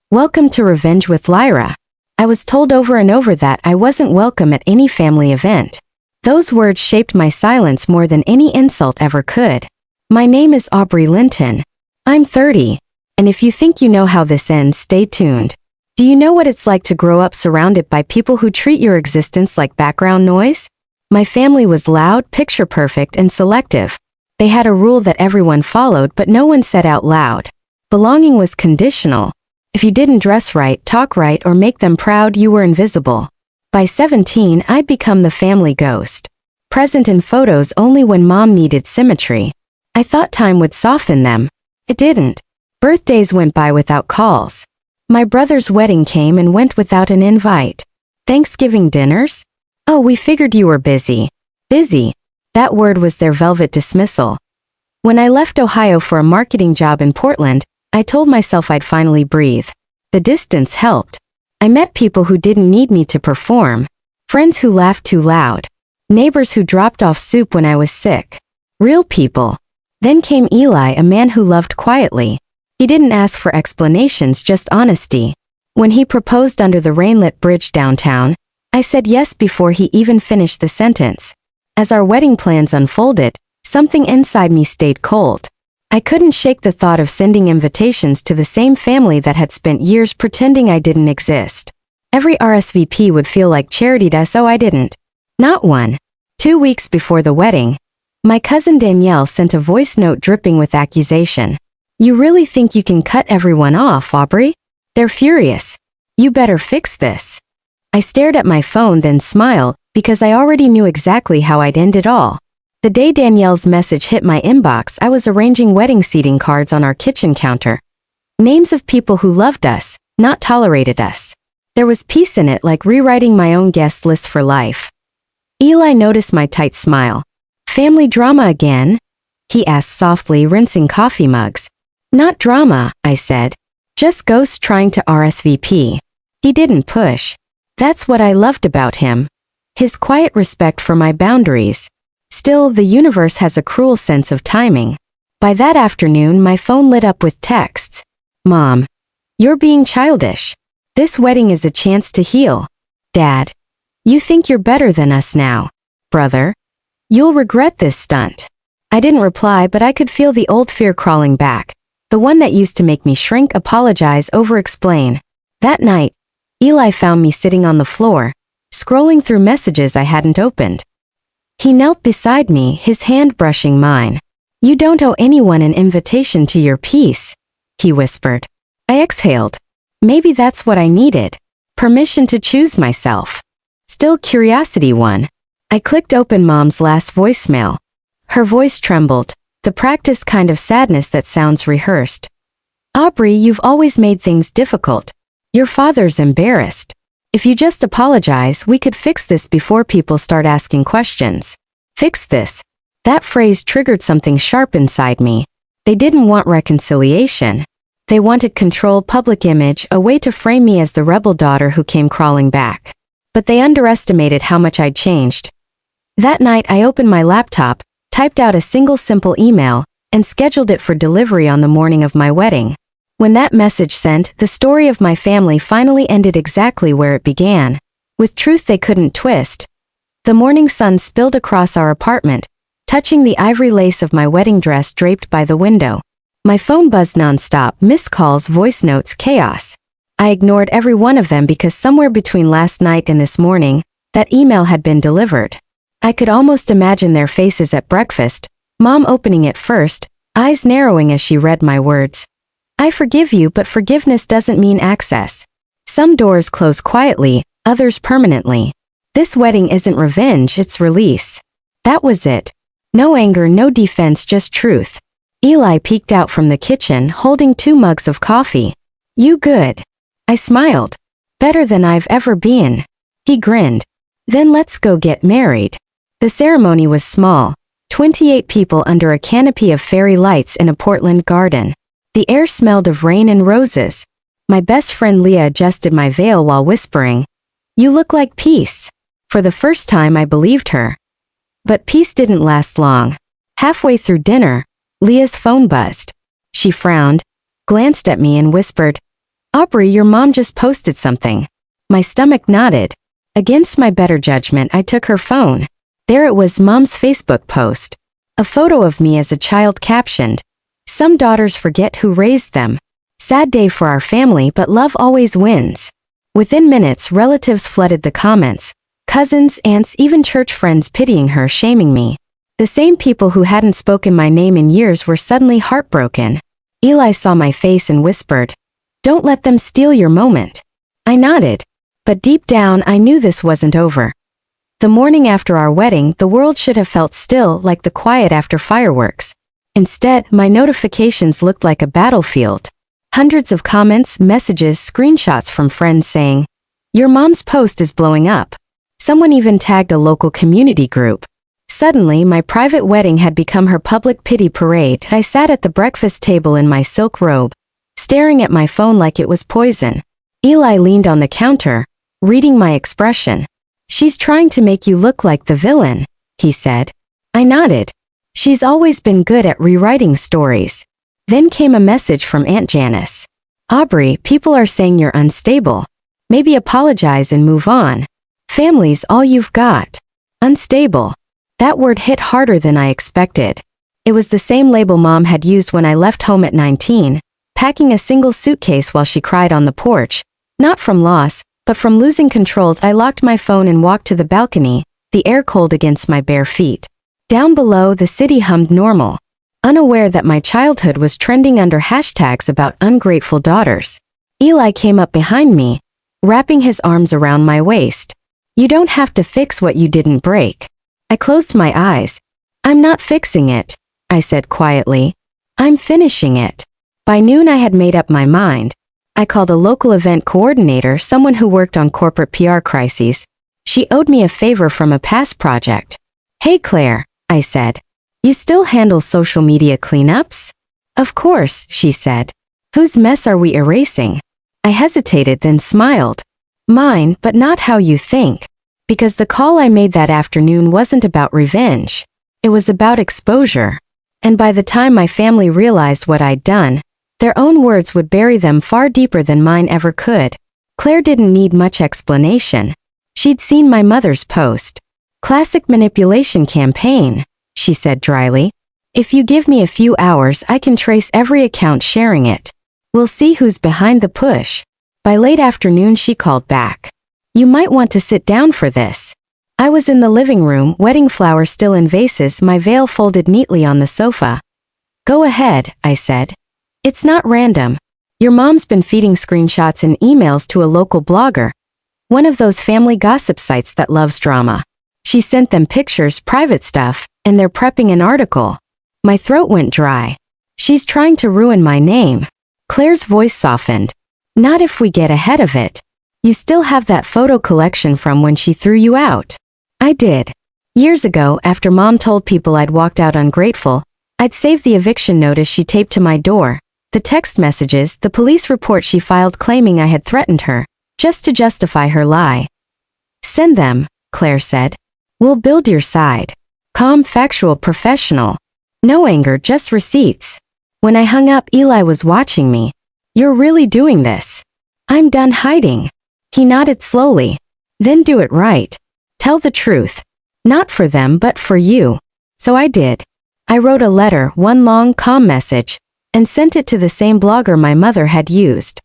Welcome to Revenge with Lyra. I was told over and over that I wasn't welcome at any family event. Those words shaped my silence more than any insult ever could. My name is Aubrey Linton. I'm 30. And if you think you know how this ends, stay tuned. Do you know what it's like to grow up surrounded by people who treat your existence like background noise? My family was loud, picture-perfect, and selective. They had a rule that everyone followed, but no one said out loud. Belonging was conditional. If you didn't dress right, talk right, or make them proud, you were invisible. By 17, I'd become the family ghost. Present in photos only when mom needed symmetry. I thought time would soften them. It didn't. Birthdays went by without calls. My brother's wedding came and went without an invite. Thanksgiving dinners? Oh, we figured you were busy. Busy. That word was their velvet dismissal. When I left Ohio for a marketing job in Portland, I told myself I'd finally breathe. The distance helped. I met people who didn't need me to perform. Friends who laughed too loud. Neighbors who dropped off soup when I was sick. Real people. Then came Eli, a man who loved quietly. He didn't ask for explanations, just honesty. When he proposed under the rain-lit bridge downtown, I said yes before he even finished the sentence. As our wedding plans unfolded, something inside me stayed cold. I couldn't shake the thought of sending invitations to the same family that had spent years pretending I didn't exist. Every RSVP would feel like charity, so I didn't. Not one. 2 weeks before the wedding, my cousin Danielle sent a voice note dripping with accusation. You really think you can cut everyone off, Aubrey? They're furious. You better fix this. I stared at my phone, then smiled, because I already knew exactly how I'd end it all. The day Danielle's message hit my inbox, I was arranging wedding seating cards on our kitchen counter. Names of people who loved us, not tolerated us. There was peace in it, like rewriting my own guest list for life. Eli noticed my tight smile. Family drama again? He asked softly, rinsing coffee mugs. Not drama, I said. Just ghosts trying to RSVP. He didn't push. That's what I loved about him. His quiet respect for my boundaries. Still, the universe has a cruel sense of timing. By that afternoon, my phone lit up with texts. Mom, you're being childish. This wedding is a chance to heal. Dad, you think you're better than us now. Brother, you'll regret this stunt. I didn't reply, but I could feel the old fear crawling back. The one that used to make me shrink, apologize, over-explain. That night, Eli found me sitting on the floor, scrolling through messages I hadn't opened. He knelt beside me, his hand brushing mine. You don't owe anyone an invitation to your peace, he whispered. I exhaled. Maybe that's what I needed. Permission to choose myself. Still, curiosity won. I clicked open Mom's last voicemail. Her voice trembled, the practiced kind of sadness that sounds rehearsed. Aubrey, you've always made things difficult. Your father's embarrassed. If you just apologize, we could fix this before people start asking questions. Fix this. That phrase triggered something sharp inside me. They didn't want reconciliation. They wanted control, public image, a way to frame me as the rebel daughter who came crawling back. But they underestimated how much I'd changed. That night, I opened my laptop, typed out a single simple email, and scheduled it for delivery on the morning of my wedding. When that message sent, the story of my family finally ended exactly where it began, with truth they couldn't twist. The morning sun spilled across our apartment, touching the ivory lace of my wedding dress draped by the window. My phone buzzed nonstop, missed calls, voice notes, chaos. I ignored every one of them because somewhere between last night and this morning, that email had been delivered. I could almost imagine their faces at breakfast, Mom opening it first, eyes narrowing as she read my words. I forgive you, but forgiveness doesn't mean access. Some doors close quietly, others permanently. This wedding isn't revenge, it's release. That was it. No anger, no defense, just truth. Eli peeked out from the kitchen, holding 2 mugs of coffee. You good? I smiled. Better than I've ever been. He grinned. Then let's go get married. The ceremony was small. 28 people under a canopy of fairy lights in a Portland garden. The air smelled of rain and roses. My best friend Leah adjusted my veil while whispering, "You look like peace." For the first time I believed her. But peace didn't last long. Halfway through dinner, Leah's phone buzzed. She frowned, glanced at me and whispered, Aubrey, your mom just posted something. My stomach nodded. Against my better judgment, I took her phone. There it was, Mom's Facebook post. A photo of me as a child captioned, "Some daughters forget who raised them. Sad day for our family, but love always wins." Within minutes, relatives flooded the comments. Cousins, aunts, even church friends pitying her, shaming me. The same people who hadn't spoken my name in years were suddenly heartbroken. Eli saw my face and whispered, "Don't let them steal your moment." I nodded. But deep down, I knew this wasn't over. The morning after our wedding, the world should have felt still, like the quiet after fireworks. Instead, my notifications looked like a battlefield. Hundreds of comments, messages, screenshots from friends saying, "Your mom's post is blowing up." Someone even tagged a local community group. Suddenly, my private wedding had become her public pity parade. I sat at the breakfast table in my silk robe, staring at my phone like it was poison. Eli leaned on the counter, reading my expression. "She's trying to make you look like the villain," he said. I nodded. She's always been good at rewriting stories. Then came a message from Aunt Janice. "Aubrey, people are saying you're unstable. Maybe apologize and move on. Family's all you've got." Unstable. That word hit harder than I expected. It was the same label Mom had used when I left home at 19, packing a single suitcase while she cried on the porch. Not from loss, but from losing control. I locked my phone and walked to the balcony, the air cold against my bare feet. Down below, the city hummed normal, unaware that my childhood was trending under hashtags about ungrateful daughters. Eli came up behind me, wrapping his arms around my waist. "You don't have to fix what you didn't break." I closed my eyes. "I'm not fixing it," I said quietly. "I'm finishing it." By noon, I had made up my mind. I called a local event coordinator, someone who worked on corporate PR crises. She owed me a favor from a past project. "Hey Claire," I said. "You still handle social media cleanups?" "Of course," she said. "Whose mess are we erasing?" I hesitated, then smiled. "Mine, but not how you think." Because the call I made that afternoon wasn't about revenge. It was about exposure. And by the time my family realized what I'd done, their own words would bury them far deeper than mine ever could. Claire didn't need much explanation. She'd seen my mother's post. "Classic manipulation campaign," she said dryly. "If you give me a few hours, I can trace every account sharing it. We'll see who's behind the push." By late afternoon, she called back. "You might want to sit down for this." I was in the living room, wedding flowers still in vases, my veil folded neatly on the sofa. "Go ahead," I said. "It's not random. Your mom's been feeding screenshots and emails to a local blogger, one of those family gossip sites that loves drama. She sent them pictures, private stuff, and they're prepping an article." My throat went dry. "She's trying to ruin my name." Claire's voice softened. "Not if we get ahead of it. You still have that photo collection from when she threw you out." I did. Years ago, after Mom told people I'd walked out ungrateful, I'd saved the eviction notice she taped to my door, the text messages, the police report she filed claiming I had threatened her, just to justify her lie. "Send them," Claire said. "We'll build your side." Calm, factual, professional. No anger, just receipts. When I hung up, Eli was watching me. "You're really doing this?" "I'm done hiding." He nodded slowly. "Then do it right. Tell the truth. Not for them, but for you." So I did. I wrote a letter, one long, calm message, and sent it to the same blogger my mother had used.